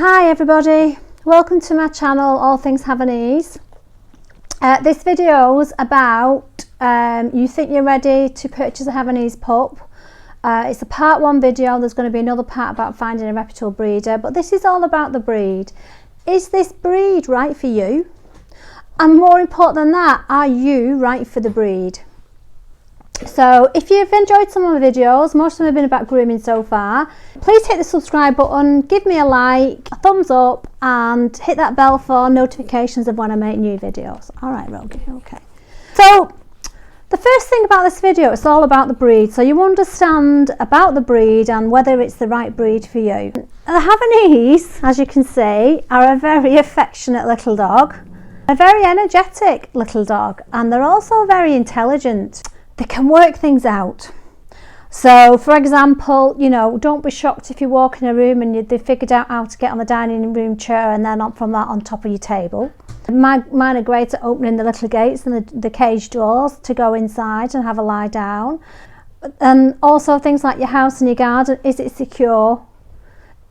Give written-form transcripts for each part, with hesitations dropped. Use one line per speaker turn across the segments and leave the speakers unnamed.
Hi everybody, welcome to my channel All Things Havanese. This video is about you think you're ready to purchase a Havanese pup. It's a part one video. There's going to be another part about finding a reputable breeder, but this is all about the breed. Is this breed right for you? And more important than that, are you right for the breed? So if you've enjoyed some of my videos, most of them have been about grooming so far, please hit the subscribe button, give me a like, a thumbs up, and hit that bell for notifications of when I make new videos. Alright Rogie, okay. So the first thing about this video, it's all about the breed, so you understand about the breed and whether it's the right breed for you. The Havanese, as you can see, are a very affectionate little dog, a very energetic little dog, and they're also very intelligent. They can work things out. So for example, you know, don't be shocked if you walk in a room and they've figured out how to get on the dining room chair and then from that on top of your table. Mine are great at opening the little gates and the cage doors to go inside and have a lie down. And also things like your house and your garden. Is it secure?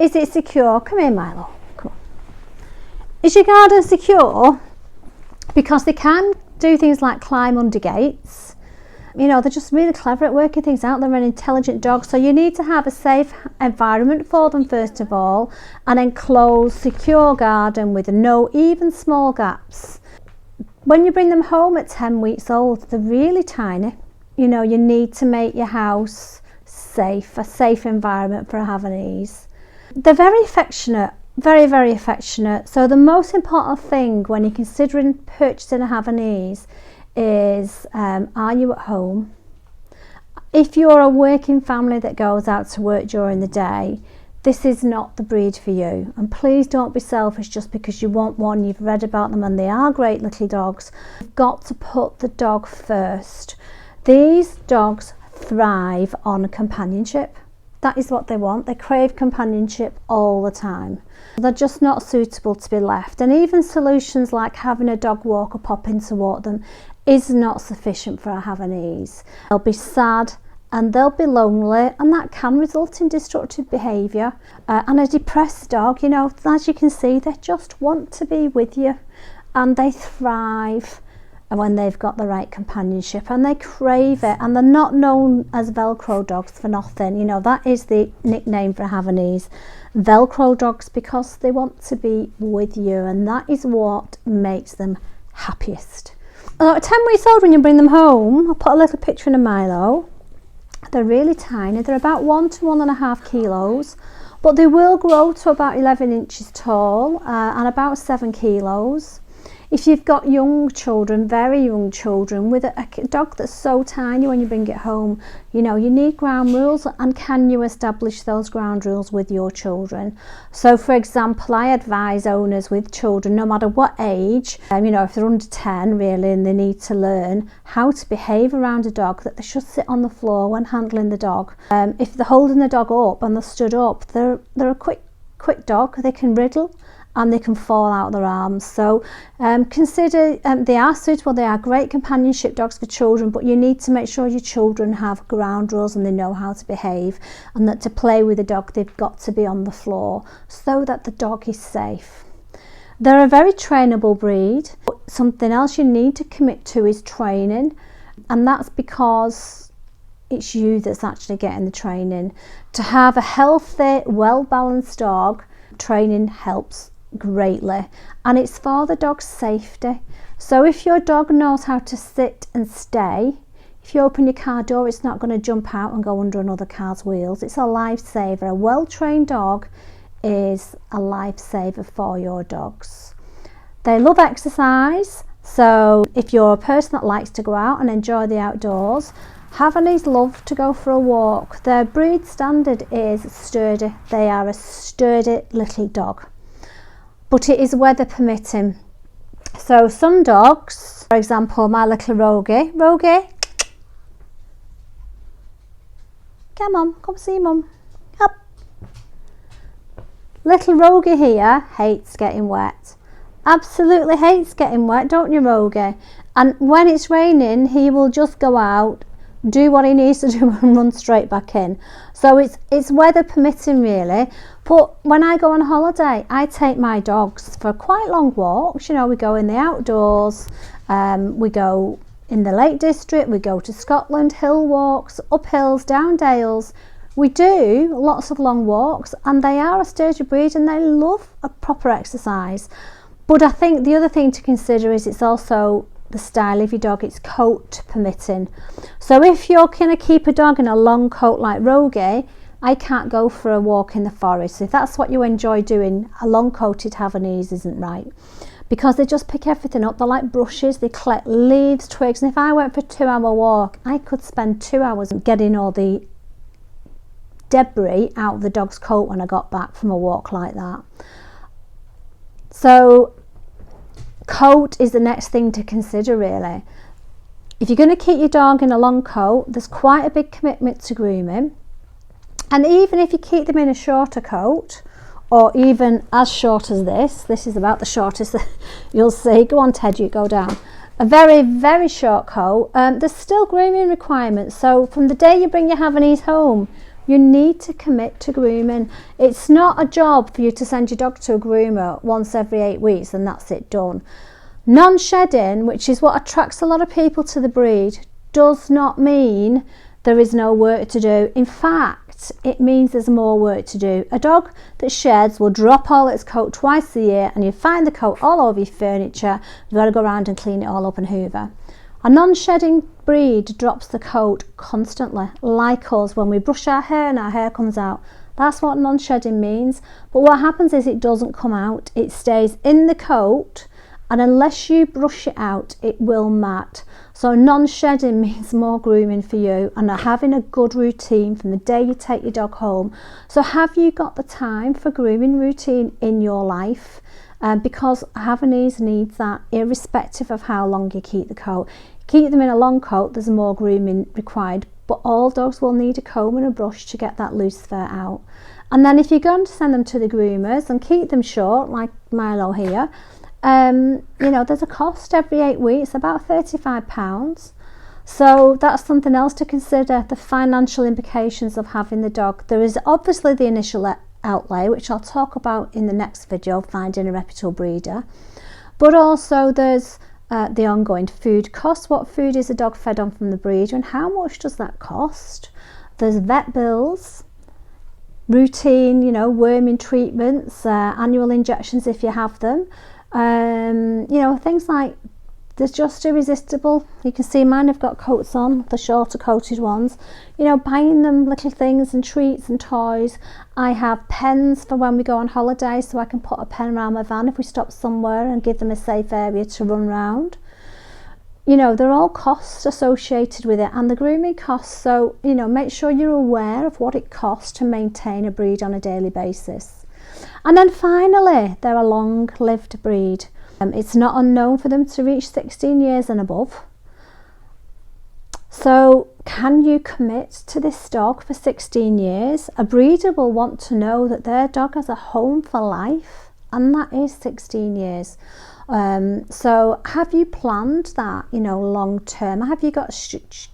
Is it secure? Come here, Milo. Come on. Is your garden secure? Because they can do things like climb under gates. You know, they're just really clever at working things out. They're an intelligent dog, so you need to have a safe environment for them first of all, an enclosed, secure garden with no even small gaps. When you bring them home at 10 weeks old, they're really tiny. You know, you need to make your house safe, a safe environment for a Havanese. They're very affectionate, very, very affectionate. So the most important thing when you're considering purchasing a Havanese is are you at home? If you're a working family that goes out to work during the day, this is not the breed for you. And please don't be selfish just because you want one, you've read about them and they are great little dogs. You've got to put the dog first. These dogs thrive on companionship. That is what they want. They crave companionship all the time. They're just not suitable to be left. And even solutions like having a dog walker pop in to walk them is not sufficient for a Havanese. They'll be sad and they'll be lonely, and that can result in destructive behaviour. And a depressed dog, you know, as you can see, they just want to be with you and they thrive when they've got the right companionship and they crave it. And they're not known as velcro dogs for nothing. You know, that is the nickname for Havanese, velcro dogs, because they want to be with you, and that is what makes them happiest. At 10 weeks old, when you bring them home, I'll put a little picture in a Milo. They're really tiny. They're about 1 to 1.5 kilos, but they will grow to about 11 inches tall and about 7 kilos. If you've got young children, very young children, with a dog that's so tiny when you bring it home, you know, you need ground rules. And can you establish those ground rules with your children? So for example, I advise owners with children, no matter what age, you know, if they're under 10 really and they need to learn how to behave around a dog, that they should sit on the floor when handling the dog. If they're holding the dog up and they're stood up, they're a quick dog. They can riddle and they can fall out of their arms. So consider they are suitable. They are great companionship dogs for children, but you need to make sure your children have ground rules and they know how to behave, and that to play with the dog they've got to be on the floor so that the dog is safe. They're a very trainable breed. Something else you need to commit to is training, and that's because it's you that's actually getting the training. To have a healthy, well-balanced dog, training helps greatly, and it's for the dog's safety. So if your dog knows how to sit and stay, if you open your car door, it's not going to jump out and go under another car's wheels. It's a lifesaver. A well-trained dog is a lifesaver for your dogs. They love exercise, so if you're a person that likes to go out and enjoy the outdoors, Havanese love to go for a walk. Their breed standard is sturdy. They are a sturdy little dog, but it is weather permitting. So some dogs, for example, my little Rogie, come on, come see mum, up. Little Rogie here hates getting wet, absolutely hates getting wet, don't you Rogie? And when it's raining, he will just go out, do what he needs to do and run straight back in. So it's weather permitting really, But when I go on holiday, I take my dogs for quite long walks. You know, we go in the outdoors, we go in the Lake District, we go to Scotland, hill walks, up hills, down dales. We do lots of long walks, and they are a sturdy breed and they love a proper exercise. But I think the other thing to consider is it's also the style of your dog, it's coat permitting. So if you're going to keep a dog in a long coat like Rogie, I can't go for a walk in the forest. If that's what you enjoy doing, a long coated Havanese isn't right, because they just pick everything up. They're like brushes, they collect leaves, twigs, and if I went for a 2-hour walk, I could spend 2 hours getting all the debris out of the dog's coat when I got back from a walk like that. So coat is the next thing to consider, really. If you're going to keep your dog in a long coat, there's quite a big commitment to grooming. And even if you keep them in a shorter coat, or even as short as this is about the shortest that you'll see. Go on, Ted, you go down. A very, very short coat, there's still grooming requirements. So from the day you bring your Havanese home, you need to commit to grooming. It's not a job for you to send your dog to a groomer once every 8 weeks and that's it, done. Non-shedding, which is what attracts a lot of people to the breed, does not mean there is no work to do. In fact, it means there's more work to do. A dog that sheds will drop all its coat twice a year and you find the coat all over your furniture. You've got to go around and clean it all up and hoover. A non-shedding breed drops the coat constantly, like us when we brush our hair and our hair comes out. That's what non-shedding means. But what happens is it doesn't come out. It stays in the coat, and unless you brush it out, it will mat. So non-shedding means more grooming for you and having a good routine from the day you take your dog home. So have you got the time for grooming routine in your life? Because Havanese needs that irrespective of how long you keep the coat. Keep them in a long coat, there's more grooming required, but all dogs will need a comb and a brush to get that loose fur out. And then if you're going to send them to the groomers and keep them short, like Milo here, you know, there's a cost every 8 weeks, about £35. So that's something else to consider, the financial implications of having the dog. There is obviously the initial outlay, which I'll talk about in the next video, finding a reputable breeder, but also there's the ongoing food costs. What food is a dog fed on from the breeder and how much does that cost? There's vet bills, routine, you know, worming treatments, annual injections if you have them, you know, things like there's just irresistible. You can see mine have got coats on, the shorter coated ones. You know, buying them little things and treats and toys. I have pens for when we go on holiday, so I can put a pen around my van if we stop somewhere and give them a safe area to run around. You know, they're all costs associated with it, and the grooming costs. So, you know, make sure you're aware of what it costs to maintain a breed on a daily basis. And then finally, they're a long-lived breed. It's not unknown for them to reach 16 years and above. So can you commit to this dog for 16 years? A breeder will want to know that their dog has a home for life, and that is 16 years. So have you planned that, you know, long term? Have you got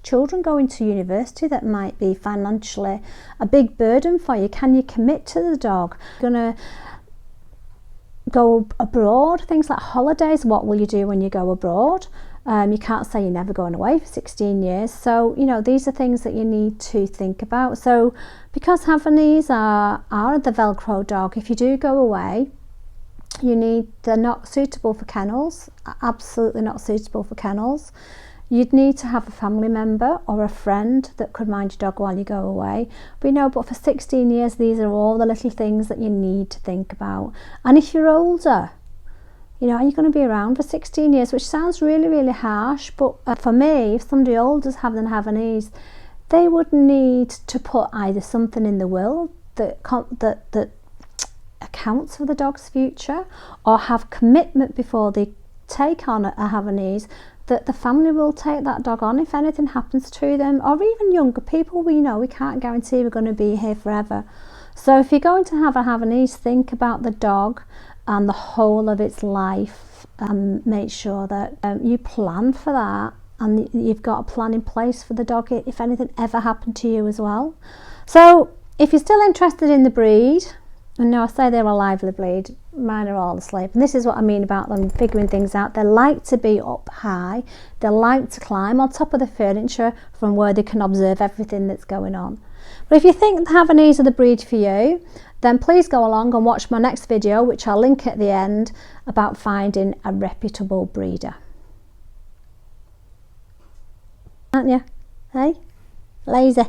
children going to university that might be financially a big burden for you? Can you commit to the dog? Gonna go abroad, things like holidays, what will you do when you go abroad? You can't say you're never going away for 16 years. So, you know, these are things that you need to think about. So because Havanese are the velcro dog, if you do go away, they're not suitable for kennels, absolutely not suitable for kennels. You'd need to have a family member or a friend that could mind your dog while you go away. But you know, but for 16 years, these are all the little things that you need to think about. And if you're older, you know, are you going to be around for 16 years? Which sounds really, really harsh. But for me, if somebody older is having a Havanese, they would need to put either something in the will that accounts for the dog's future, or have commitment before they take on a Havanese that the family will take that dog on if anything happens to them, or even younger people. We know we can't guarantee we're going to be here forever. So if you're going to have a Havanese, think about the dog and the whole of its life, and make sure that you plan for that, and you've got a plan in place for the dog if anything ever happened to you as well. So if you're still interested in the breed, And now I say they're a lively breed, mine are all asleep. And this is what I mean about them figuring things out. They like to be up high. They like to climb on top of the furniture from where they can observe everything that's going on. But if you think the Havanese are the breed for you, then please go along and watch my next video, which I'll link at the end, about finding a reputable breeder. Aren't you? Hey? Lazy.